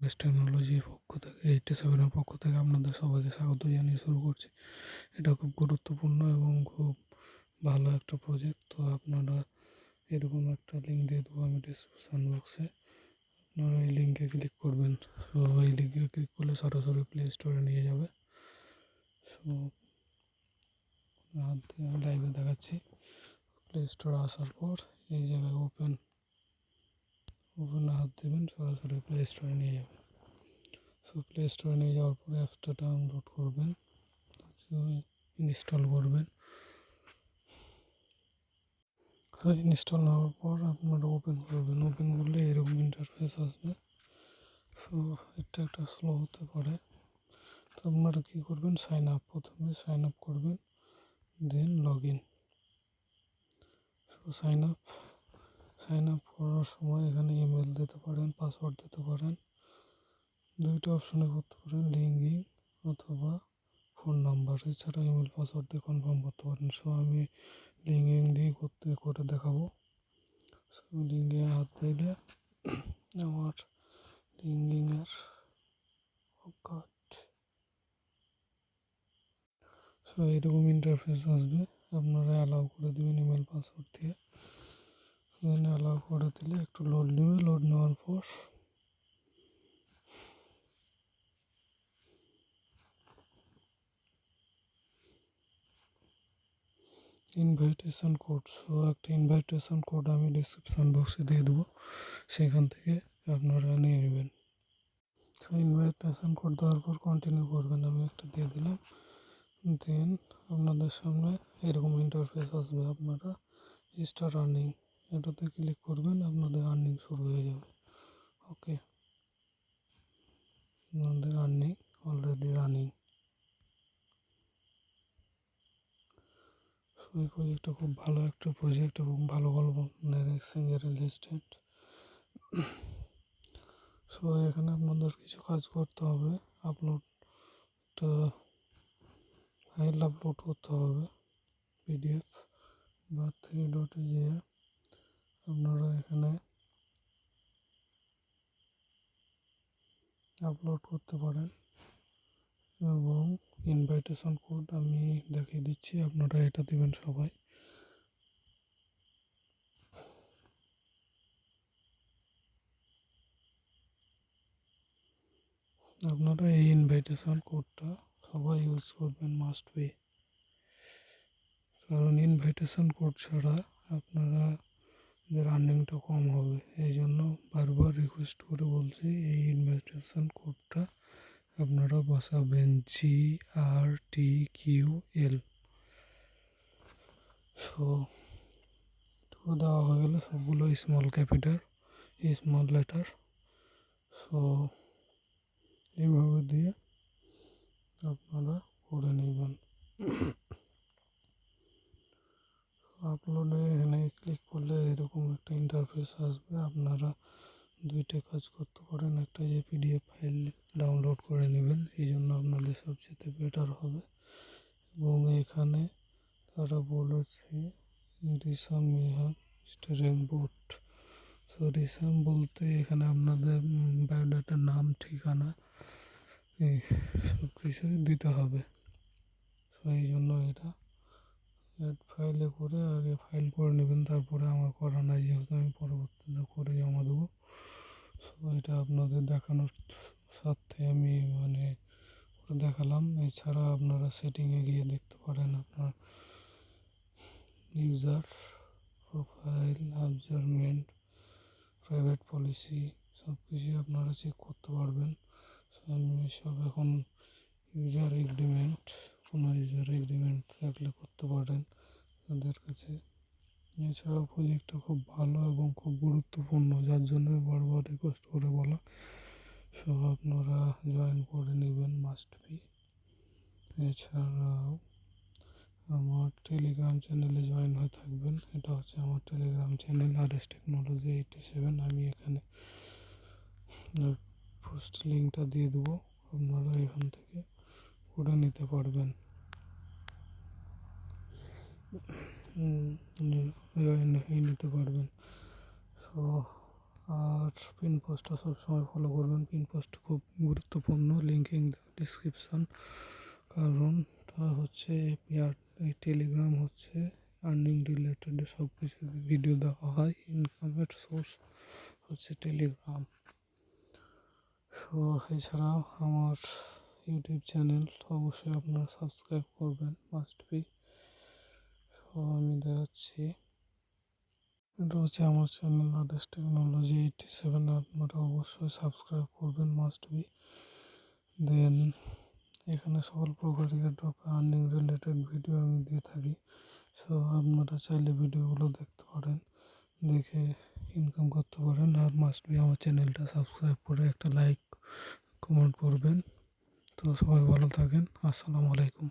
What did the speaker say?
Best টেকনোলজির পক্ষ থেকে 87-এর পক্ষ থেকে আপনাদের সবাইকে স্বাগত জানিয়ে শুরু করছি। এটা খুব গুরুত্বপূর্ণ এবং খুব ভালো একটা প্রজেক্ট। তো আপনারা এরকম একটা লিঙ্ক দিয়ে দেবো আমি ডিসক্রিপশান বক্সে, আপনারা এই লিঙ্কে ক্লিক করবেন। সো এই লিঙ্কে ক্লিক করলে সরাসরি প্লে স্টোরে নিয়ে যাবে। সো হাত দিয়ে আমি লাইভে দেখাচ্ছি। প্লে স্টোরে আসার পর এই জায়গায় ওপেনে হাত দেবেন, সরাসরি প্লে স্টোরে নিয়ে যাবে। সো প্লে স্টোরে নিয়ে যাওয়ার পরে অ্যাপসটা ডাউনলোড করবেন, ইনস্টল করবেন। সো ইনস্টল হওয়ার পর আপনারা ওপেন করবেন। ওপেন করলে এরকম ইন্টারফেস আসবে। সো এটা একটা স্লো হতে পারে। তো আপনারা কী করবেন, প্রথমে সাইন আপ করবেন, then log in. So sign up করার সময় এখানে ইমেল দিতে পারেন, পাসওয়ার্ড দিতে পারেন। দুইটা অপশনে করতে পারেন, লিঙ্কিং অথবা ফোন নাম্বার। এছাড়া ইমেল পাসওয়ার্ড দিয়ে কনফার্ম করতে পারেন। সো আমি লিঙ্কিং দিয়ে করে দেখাবো। সো লিঙ্কে হাত দিলে আমার লিঙ্কিংয়ের কার্ড। সো এরকম ইন্টারফেস আসবে, আপনারা অ্যালাউ করে দেবেন ইমেল পাসওয়ার্ড দিয়ে। দেন অ্যালাউ করে দিলে একটু লোড নেবে। লোড নেওয়ার পর ইনভাইটেশন কোড। সো একটা ইনভাইটেশন কোড আমি ডিসক্রিপশান বক্সে দিয়ে দেবো, সেখান থেকে আপনারা নিয়ে নেবেন। সো ইনভাইটেশন কোড দেওয়ার পর কন্টিনিউ করবেন, আমি একটা দিয়ে দিলাম। দেন আপনাদের সামনে এরকম ইন্টারফেস আসবে, আপনারা স্টার্ট আর্নিং এটাতে ক্লিক করবেন, আপনাদের আর্নিং শুরু হয়ে যাবে। ওকে, আপনাদের আর্নিং অলরেডি রানিং। সো এই প্রজেক্টটা খুব ভালো একটা প্রজেক্ট এবং ভালো ভালো এক্সচেঞ্জের রেজিস্ট্রেড। সো এখানে আপনাদের কিছু কাজ করতে হবে, ফাইল আপলোড করতে হবে, পিডিএফ বা 3.jpg। আপনারা এখানে আপলোড করতে পারেন এবং ইনভাইটেশন কোড আমি দেখিয়ে দিচ্ছি, আপনারা এটা দিবেন সবাই। আপনারা এই ইনভাইটেশন কোডটা সবাই ইউজ করবেন, মাস্ট বি। কারণ ইনভাইটেশন কোড ছাড়া আপনাদের আর্নিংটা কম হবে। এই জন্য বারবার রিকোয়েস্ট করে বলছি, এই ইনভাইটেশন কোডটা আপনারা বসাবেন, grtql। সো এটুকু দেওয়া হয়ে গেলে সবগুলো small capital, small letter. So এইভাবে দিয়ে আপনারা করে নেবেন। আপলোডে এখানে ক্লিক করলে এরকম একটা ইন্টারফেস আসবে। আপনারা দুইটা কাজ করতে পারেন, একটা যে পিডিএফ ফাইল ডাউনলোড করে নেবেন, এই জন্য আপনাদের সবচেয়ে বেটার হবে। এবং এখানে তারা বলেছে রিসাম মেহার স্টারিং বোর্ড। সো রিসাম বলতে এখানে আপনাদের বায়োডাটার নাম, ঠিকানা সব কিছুই দিতে হবে। সো এই জন্য এটা ফাইলে করে আগে ফাইল করে নেবেন, তারপরে আমার করা নাই যেহেতু আমি পরবর্তীতে করে জমা দেবো। সো এটা আপনাদের দেখানোর স্বার্থে আমি দেখালাম। এছাড়া আপনারা সেটিংয়ে গিয়ে দেখতে পারেন, আপনার ইউজার প্রোফাইল, অবজারভমেন্ট, প্রাইভেট পলিসি সব কিছুই আপনারা চেক করতে পারবেন। সো আমি সব এখন ইউজার এগ্রিমেন্ট, কোনো ইউজার এগ্রিমেন্ট থাকলে করতে পারেন তাদের কাছে। এছাড়াও প্রজেক্টটা খুব ভালো এবং খুব গুরুত্বপূর্ণ, যার জন্য বারবার রিকোয়েস্ট করে বলা। সব আপনারা জয়েন করে নেবেন, মাস্ট বি। এছাড়াও আমার টেলিগ্রাম চ্যানেলে জয়েন হয়ে থাকবেন। এটা হচ্ছে আমার টেলিগ্রাম চ্যানেল, RS টেকনোলজি 87। আমি এখানে পোস্ট লিঙ্কটা দিয়ে দেবো, আপনারা এখান থেকে করে নিতে পারবেন, জয়েন হয়ে নিতে পারবেন। সো আর পিন পোস্টটা সবসময় ফলো করবেন, পিন পোস্ট খুব গুরুত্বপূর্ণ, লিঙ্ক ইন ডিসক্রিপশন। কারণটা হচ্ছে এই টেলিগ্রাম হচ্ছে আর্নিং রিলেটেড সব কিছু ভিডিও দেওয়া হয়, ইনকামের সোর্স হচ্ছে টেলিগ্রাম। সো এছাড়াও আমার ইউটিউব চ্যানেল অবশ্যই আপনারা সাবস্ক্রাইব করবেন, মাস্ট বি। সো আমি দেখাচ্ছি, এটা হচ্ছে আমার চ্যানেল নলেজ টেকনোলজি 87, আপনারা অবশ্যই সাবস্ক্রাইব করবেন, মাস্ট বি। দেন এখানে সকল প্রকার এয়ারড্রপ আর্নিং রিলেটেড ভিডিও আমি দিয়ে থাকি। সো আপনারা চাইলে ভিডিওগুলো দেখতে পারেন, দেখে ইনকাম করতে পারেন। আর মাস্ট বি আমার চ্যানেলটা সাবস্ক্রাইব করে একটা লাইক কমেন্ট করবেন। তো সবাই ভালো থাকেন, আসসালামু আলাইকুম।